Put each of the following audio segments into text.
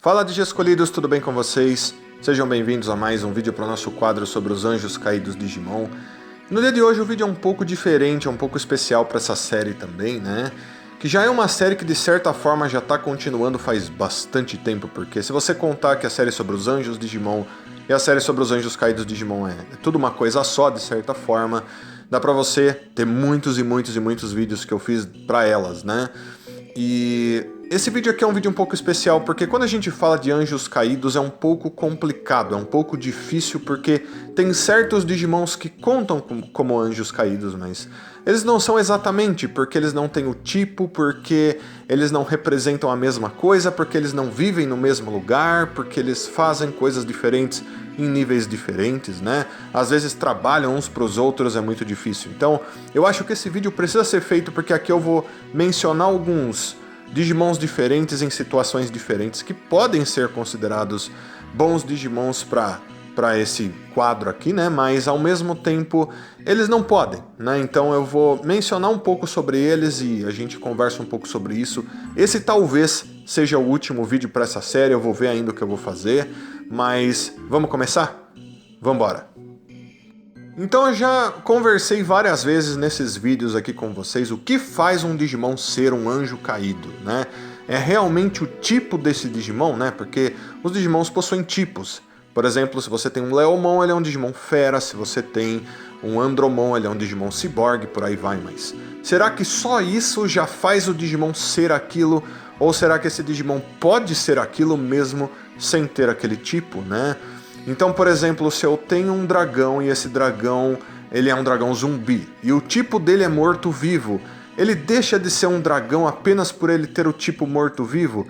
Fala de Escolhidos, tudo bem com vocês? Sejam bem-vindos a mais um vídeo para o nosso quadro sobre os anjos caídos de Digimon. No dia de hoje o vídeo é um pouco diferente, é um pouco especial para essa série também, né? Que já é uma série que de certa forma já está continuando faz bastante tempo, porque se você contar que a série sobre os anjos Digimon e a série sobre os anjos caídos de Digimon é tudo uma coisa só, de certa forma, dá pra você ter muitos vídeos que eu fiz pra elas, né? E esse vídeo aqui é um vídeo um pouco especial porque quando a gente fala de anjos caídos é um pouco complicado, é um pouco difícil porque tem certos Digimons que contam como anjos caídos, mas eles não são exatamente, porque eles não têm o tipo, porque eles não representam a mesma coisa, porque eles não vivem no mesmo lugar, porque eles fazem coisas diferentes em níveis diferentes, né? Às vezes trabalham uns pros outros, é muito difícil. Então, eu acho que esse vídeo precisa ser feito porque aqui eu vou mencionar alguns Digimons diferentes em situações diferentes que podem ser considerados bons Digimons para esse quadro aqui, né? Mas ao mesmo tempo eles não podem, né? Então eu vou mencionar um pouco sobre eles e a gente conversa um pouco sobre isso. Esse talvez seja o último vídeo para essa série, eu vou ver ainda o que eu vou fazer, mas vamos começar? Vamos embora! Então eu já conversei várias vezes nesses vídeos aqui com vocês o que faz um Digimon ser um anjo caído, né? É realmente o tipo desse Digimon, né? Porque os Digimons possuem tipos. Por exemplo, se você tem um Leomon, ele é um Digimon fera, se você tem um Andromon, ele é um Digimon ciborgue, por aí vai, mas será que só isso já faz o Digimon ser aquilo? Ou será que esse Digimon pode ser aquilo mesmo sem ter aquele tipo, né? Então, por exemplo, se eu tenho um dragão e esse dragão ele é um dragão zumbi e o tipo dele é morto-vivo, ele deixa de ser um dragão apenas por ele ter o tipo morto-vivo?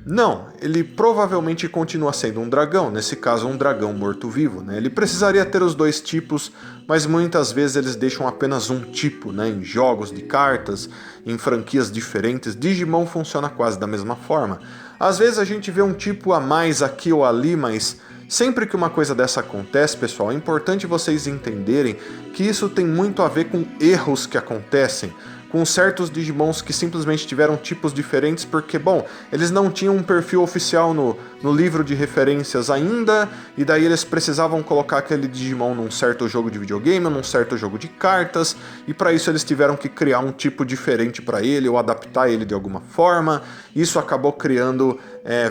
Não, ele provavelmente continua sendo um dragão, nesse caso um dragão morto-vivo, né? Ele precisaria ter os dois tipos, mas muitas vezes eles deixam apenas um tipo, né? Em jogos de cartas, em franquias diferentes, Digimon funciona quase da mesma forma. Às vezes a gente vê um tipo a mais aqui ou ali, mas sempre que uma coisa dessa acontece, pessoal, é importante vocês entenderem que isso tem muito a ver com erros que acontecem, com certos Digimons que simplesmente tiveram tipos diferentes porque, bom, eles não tinham um perfil oficial no livro de referências ainda, e daí eles precisavam colocar aquele Digimon num certo jogo de videogame, num certo jogo de cartas, e para isso eles tiveram que criar um tipo diferente para ele, ou adaptar ele de alguma forma. Isso acabou criando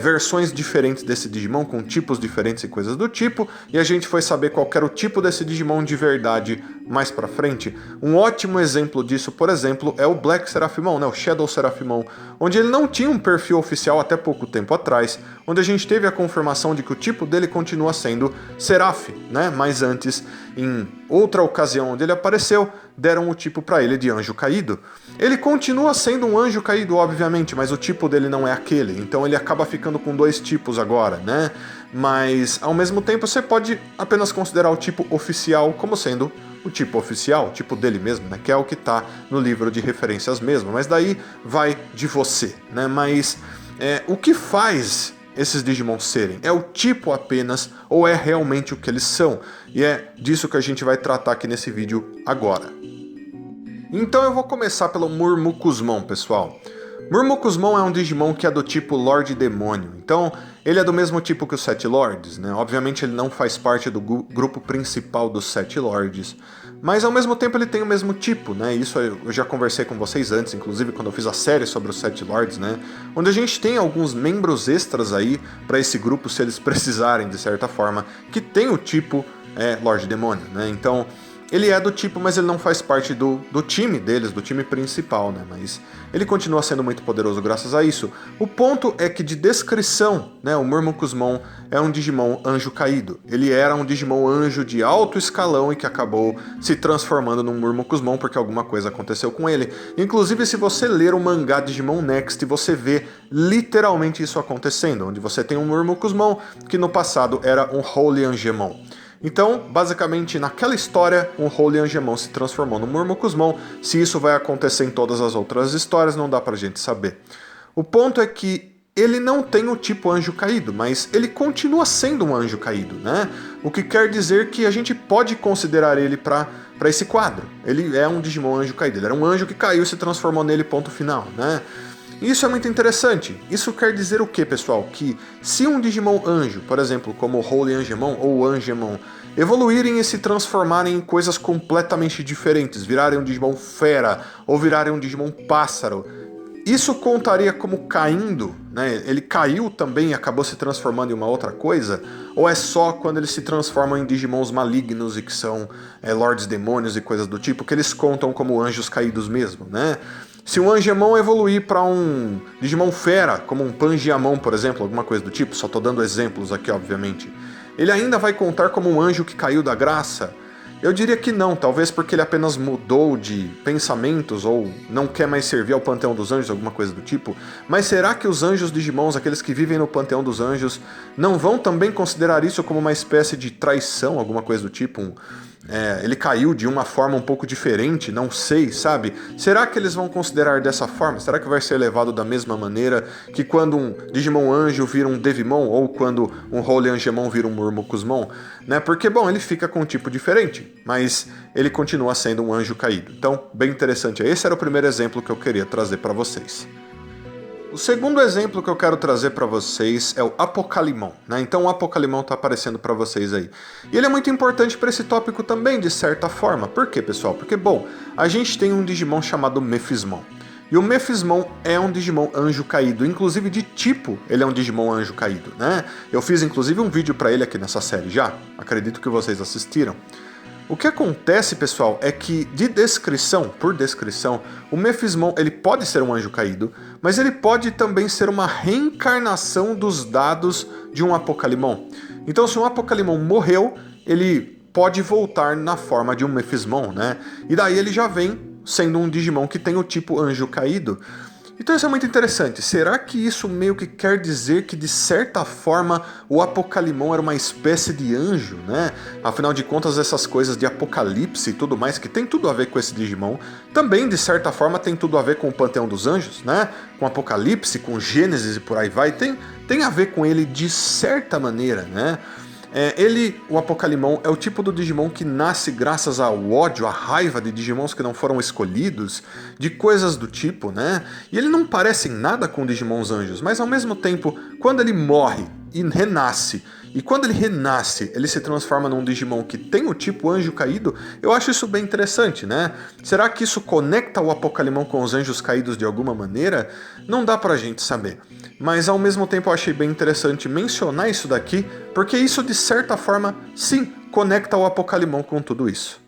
versões diferentes desse Digimon, com tipos diferentes e coisas do tipo, e a gente foi saber qual era o tipo desse Digimon de verdade mais pra frente. Um ótimo exemplo disso, por exemplo, é o Black Seraphimon, né, o Shadow Seraphimon, onde ele não tinha um perfil oficial até pouco tempo atrás, onde a gente teve a confirmação de que o tipo dele continua sendo Seraph, né, mas antes, em outra ocasião onde ele apareceu, deram o tipo para ele de anjo caído. Ele continua sendo um anjo caído, obviamente, mas o tipo dele não é aquele, então ele acaba ficando com dois tipos agora, né? Mas, ao mesmo tempo, você pode apenas considerar o tipo oficial como sendo o tipo oficial, o tipo dele mesmo, né? Que é o que tá no livro de referências mesmo, mas daí vai de você, né? Mas o que faz esses Digimon serem? É o tipo apenas ou é realmente o que eles são? E é disso que a gente vai tratar aqui nesse vídeo agora. Então eu vou começar pelo Murmucusmon, pessoal. Murmucusmon é um Digimon que é do tipo Lorde Demônio, então ele é do mesmo tipo que os Sete Lords, né? Obviamente ele não faz parte do grupo principal dos Sete Lords, mas ao mesmo tempo ele tem o mesmo tipo, né? Isso eu já conversei com vocês antes, inclusive quando eu fiz a série sobre os Sete Lords, né? Onde a gente tem alguns membros extras aí para esse grupo, se eles precisarem, de certa forma, que tem o tipo Lorde Demônio, né? Então ele é do tipo, mas ele não faz parte do time deles, do time principal, né? Mas ele continua sendo muito poderoso graças a isso. O ponto é que de descrição, né, o Murmucusmon é um Digimon anjo caído. Ele era um Digimon anjo de alto escalão e que acabou se transformando num Murmucusmon porque alguma coisa aconteceu com ele. Inclusive, se você ler o mangá Digimon Next, você vê literalmente isso acontecendo, onde você tem um Murmucusmon que no passado era um Holy Angemon. Então, basicamente, naquela história, um Holy Angemon se transformou no Murmucusmon. Se isso vai acontecer em todas as outras histórias, não dá pra gente saber. O ponto é que ele não tem o tipo anjo caído, mas ele continua sendo um anjo caído, né? O que quer dizer que a gente pode considerar ele para esse quadro. Ele é um Digimon anjo caído, ele era um anjo que caiu e se transformou nele, ponto final, né? E isso é muito interessante. Isso quer dizer o que, pessoal? Que se um Digimon anjo, por exemplo, como o Holy Angemon ou Angemon, evoluírem e se transformarem em coisas completamente diferentes, virarem um Digimon fera ou virarem um Digimon pássaro, isso contaria como caindo, né? Ele caiu também e acabou se transformando em uma outra coisa? Ou é só quando eles se transformam em Digimons malignos e que são Lords Demônios e coisas do tipo, que eles contam como anjos caídos mesmo, né? Se um Angemon evoluir para um Digimon fera, como um Pangiamon, por exemplo, alguma coisa do tipo, só tô dando exemplos aqui, obviamente, ele ainda vai contar como um anjo que caiu da graça? Eu diria que não, talvez porque ele apenas mudou de pensamentos ou não quer mais servir ao Panteão dos Anjos, alguma coisa do tipo. Mas será que os anjos Digimons, aqueles que vivem no Panteão dos Anjos, não vão também considerar isso como uma espécie de traição, alguma coisa do tipo? Ele caiu de uma forma um pouco diferente, não sei, sabe? Será que eles vão considerar dessa forma? Será que vai ser levado da mesma maneira que quando um Digimon Anjo vira um Devimon ou quando um Holy Angemon vira um Murmucusmon? Né? Porque, bom, ele fica com um tipo diferente, mas ele continua sendo um anjo caído. Então, bem interessante. Esse era o primeiro exemplo que eu queria trazer para vocês. O segundo exemplo que eu quero trazer para vocês é o Apocalimon, né? Então o Apocalimon está aparecendo para vocês aí. E ele é muito importante para esse tópico também, de certa forma. Por quê, pessoal? Porque, bom, a gente tem um Digimon chamado Mephismon. E o Mephismon é um Digimon anjo caído, inclusive de tipo ele é um Digimon anjo caído, né? Eu fiz inclusive um vídeo para ele aqui nessa série já, acredito que vocês assistiram. O que acontece, pessoal, é que por descrição, o Mephismon ele pode ser um anjo caído, mas ele pode também ser uma reencarnação dos dados de um Apocalimon. Então, se um Apocalimon morreu, ele pode voltar na forma de um Mephismon, né? E daí ele já vem sendo um Digimon que tem o tipo anjo caído. Então isso é muito interessante. Será que isso meio que quer dizer que, de certa forma, o Apocalimon era uma espécie de anjo, né? Afinal de contas, essas coisas de apocalipse e tudo mais, que tem tudo a ver com esse Digimon, também, de certa forma, tem tudo a ver com o Panteão dos Anjos, né? Com Apocalipse, com Gênesis e por aí vai. Tem a ver com ele de certa maneira, né? O Apocalimon, é o tipo do Digimon que nasce graças ao ódio, à raiva de Digimons que não foram escolhidos, de coisas do tipo, né? E ele não parece em nada com Digimons anjos, mas ao mesmo tempo, quando ele morre e renasce, e quando ele renasce, ele se transforma num Digimon que tem o tipo anjo caído, eu acho isso bem interessante, né? Será que isso conecta o Apocalimon com os anjos caídos de alguma maneira? Não dá pra gente saber. Mas ao mesmo tempo eu achei bem interessante mencionar isso daqui, porque isso de certa forma, sim, conecta o Apocalimon com tudo isso.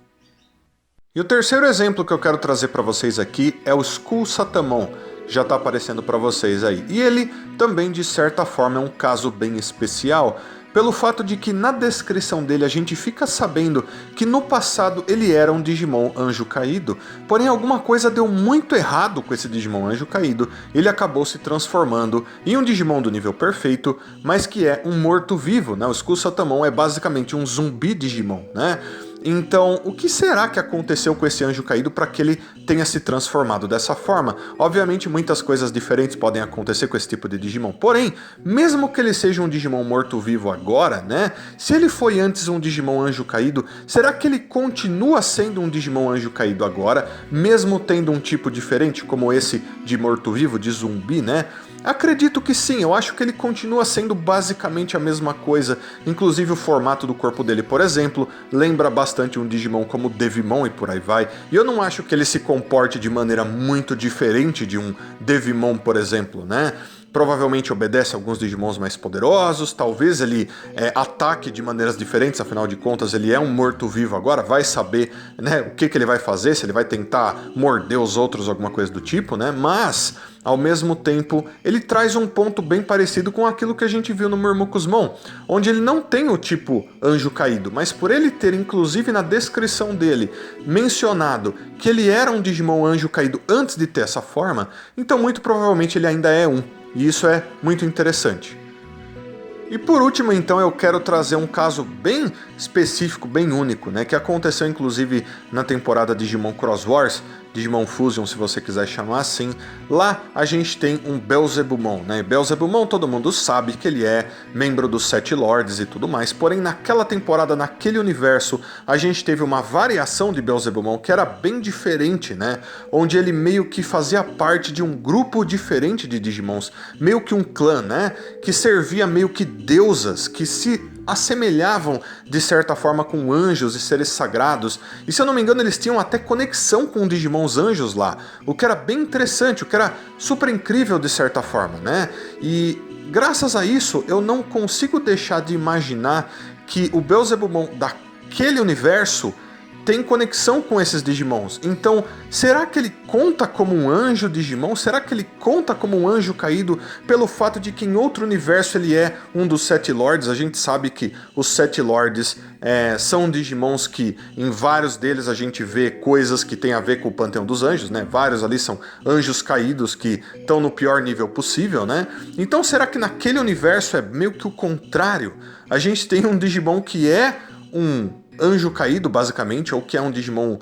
E o terceiro exemplo que eu quero trazer para vocês aqui é o Skull Satamon. Já está aparecendo para vocês aí. E ele também, de certa forma, é um caso bem especial, pelo fato de que na descrição dele a gente fica sabendo que no passado ele era um Digimon anjo caído, porém alguma coisa deu muito errado com esse Digimon anjo caído, ele acabou se transformando em um Digimon do nível perfeito, mas que é um morto-vivo, né? O Skull Satamon é basicamente um zumbi Digimon, né? Então, o que será que aconteceu com esse anjo caído para que ele tenha se transformado dessa forma? Obviamente, muitas coisas diferentes podem acontecer com esse tipo de Digimon. Porém, mesmo que ele seja um Digimon morto-vivo agora, né? Se ele foi antes um Digimon anjo caído, será que ele continua sendo um Digimon anjo caído agora, mesmo tendo um tipo diferente, como esse de morto-vivo, de zumbi, né? Acredito que sim, eu acho que ele continua sendo basicamente a mesma coisa, inclusive o formato do corpo dele, por exemplo, lembra bastante um Digimon como Devimon e por aí vai, e eu não acho que ele se comporte de maneira muito diferente de um Devimon, por exemplo, né? Provavelmente obedece a alguns Digimons mais poderosos, talvez ele ataque de maneiras diferentes, afinal de contas ele é um morto-vivo agora, vai saber, né, o que ele vai fazer, se ele vai tentar morder os outros, alguma coisa do tipo, né? Mas, ao mesmo tempo, ele traz um ponto bem parecido com aquilo que a gente viu no Murmucusmon, onde ele não tem o tipo anjo caído, mas por ele ter, inclusive na descrição dele, mencionado que ele era um Digimon anjo caído antes de ter essa forma, então muito provavelmente ele ainda é um. E isso é muito interessante. E por último, então, eu quero trazer um caso bem específico, bem único, né, que aconteceu inclusive na temporada Digimon Cross Wars, Digimon Fusion, se você quiser chamar assim. Lá a gente tem um Belzebumon, né? Belzebumon todo mundo sabe que ele é membro dos Sete Lords e tudo mais, porém naquela temporada, naquele universo, a gente teve uma variação de Belzebumon que era bem diferente, né? Onde ele meio que fazia parte de um grupo diferente de Digimons, meio que um clã, né? Que servia meio que deusas, que se assemelhavam de certa forma com anjos e seres sagrados, e se eu não me engano eles tinham até conexão com Digimons anjos lá, o que era bem interessante, o que era super incrível de certa forma, né? E graças a isso eu não consigo deixar de imaginar que o Belzebumon daquele universo tem conexão com esses Digimons. Então, será que ele conta como um anjo Digimon? Será que ele conta como um anjo caído pelo fato de que em outro universo ele é um dos Sete Lords? A gente sabe que os Sete Lords são Digimons que em vários deles a gente vê coisas que tem a ver com o Panteão dos Anjos, né? Vários ali são anjos caídos que estão no pior nível possível, né? Então, será que naquele universo é meio que o contrário? A gente tem um Digimon que é um anjo caído, basicamente, ou que é um Digimon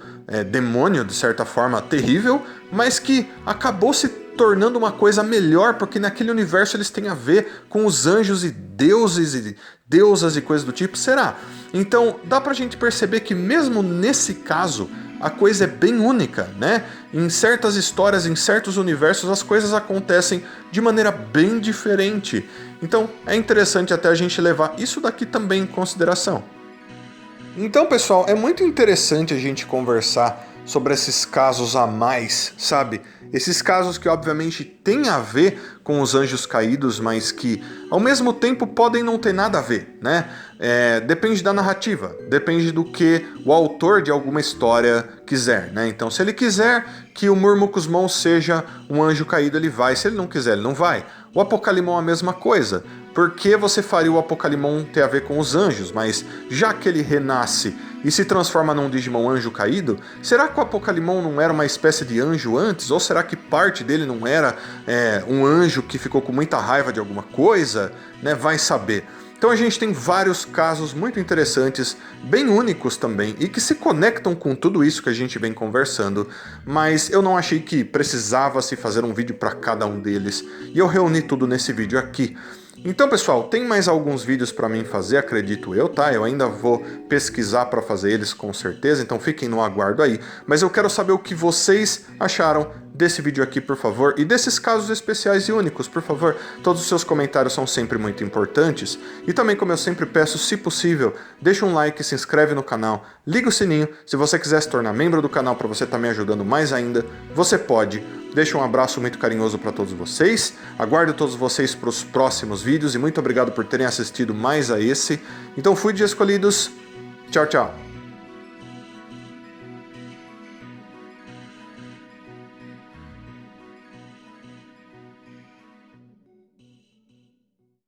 demônio, de certa forma, terrível, mas que acabou se tornando uma coisa melhor, porque naquele universo eles têm a ver com os anjos e deuses e deusas e coisas do tipo. Será? Então, dá pra gente perceber que mesmo nesse caso, a coisa é bem única, né? Em certas histórias, em certos universos, as coisas acontecem de maneira bem diferente. Então, é interessante até a gente levar isso daqui também em consideração. Então, pessoal, é muito interessante a gente conversar sobre esses casos a mais, sabe? Esses casos que obviamente têm a ver com os anjos caídos, mas que ao mesmo tempo podem não ter nada a ver, né? Depende da narrativa, depende do que o autor de alguma história quiser, né? Então, se ele quiser que o Murmucusmon seja um anjo caído, ele vai. Se ele não quiser, ele não vai. O Apocalimon é a mesma coisa. Por que você faria o Apocalimon ter a ver com os anjos? Mas já que ele renasce e se transforma num Digimon anjo caído, será que o Apocalimon não era uma espécie de anjo antes? Ou será que parte dele não era um anjo que ficou com muita raiva de alguma coisa? Né? Vai saber. Então a gente tem vários casos muito interessantes, bem únicos também, e que se conectam com tudo isso que a gente vem conversando, mas eu não achei que precisava se fazer um vídeo para cada um deles, e eu reuni tudo nesse vídeo aqui. Então, pessoal, tem mais alguns vídeos para mim fazer, acredito eu, tá? Eu ainda vou pesquisar para fazer eles com certeza, então fiquem no aguardo aí. Mas eu quero saber o que vocês acharam desse vídeo aqui, por favor, e desses casos especiais e únicos, por favor. Todos os seus comentários são sempre muito importantes. E também, como eu sempre peço, se possível, deixa um like, se inscreve no canal, liga o sininho. Se você quiser se tornar membro do canal para você estar me ajudando mais ainda, você pode. Deixo um abraço muito carinhoso para todos vocês, aguardo todos vocês para os próximos vídeos e muito obrigado por terem assistido mais a esse. Então fui de escolhidos, tchau, tchau!